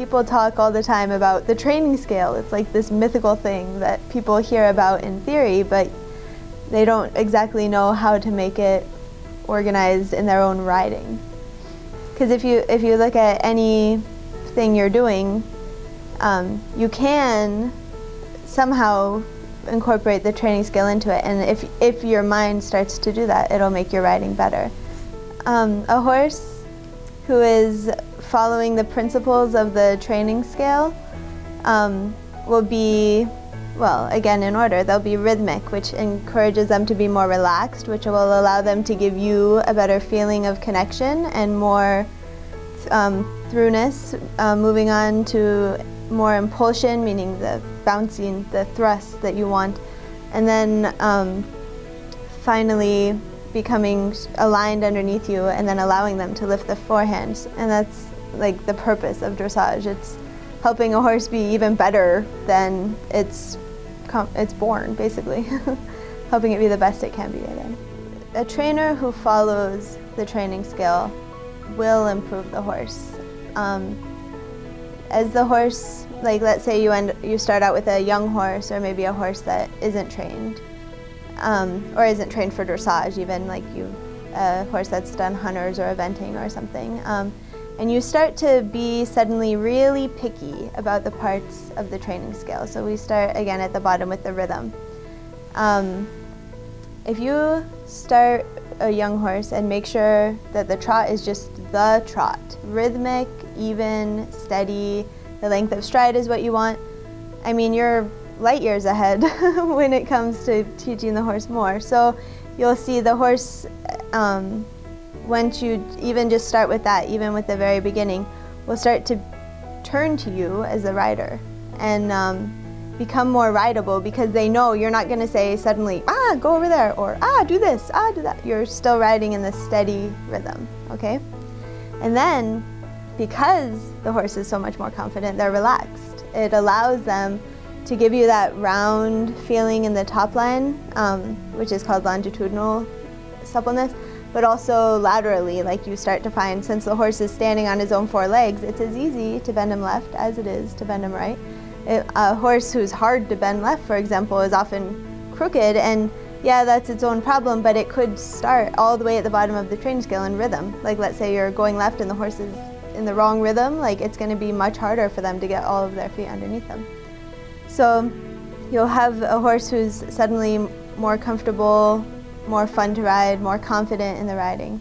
people talk all the time about the training scale. It's like this mythical thing that people hear about in theory, but they don't exactly know how to make it organized in their own riding. Because if you look at anything you're doing, you can somehow incorporate the training scale into it, and if your mind starts to do that, it'll make your riding better. A horse who is following the principles of the training scale will be, well, again, in order, they'll be rhythmic, which encourages them to be more relaxed, which will allow them to give you a better feeling of connection and more throughness, moving on to more impulsion, meaning the bouncing, the thrust that you want, and then finally becoming aligned underneath you and then allowing them to lift the forehands. And that's like the purpose of dressage. It's helping a horse be even better than it's born, basically. Helping it be the best it can be again. A trainer who follows the training scale will improve the horse. As the horse, like let's say you start out with a young horse, or maybe a horse that isn't trained, or isn't trained for dressage even, like a horse that's done hunters or eventing or something, and you start to be suddenly really picky about the parts of the training scale. So we start again at the bottom with the rhythm. If you start a young horse and make sure that the trot is just the trot, rhythmic, even, steady, the length of stride is what you want, I mean, you're light years ahead when it comes to teaching the horse more. So you'll see the horse, once you even just start with that, even with the very beginning, will start to turn to you as a rider and become more rideable, because they know you're not going to say suddenly, go over there, or do this, do that. You're still riding in the steady rhythm, okay? And then, because the horse is so much more confident, they're relaxed. It allows them to give you that round feeling in the top line, which is called longitudinal suppleness, but also laterally, like you start to find, since the horse is standing on his own four legs, it's as easy to bend him left as it is to bend him right. A horse who's hard to bend left, for example, is often crooked, and yeah, that's its own problem, but it could start all the way at the bottom of the training scale in rhythm. Like let's say you're going left and the horse is in the wrong rhythm, like it's going to be much harder for them to get all of their feet underneath them. So you'll have a horse who's suddenly more comfortable, more fun to ride, more confident in the riding.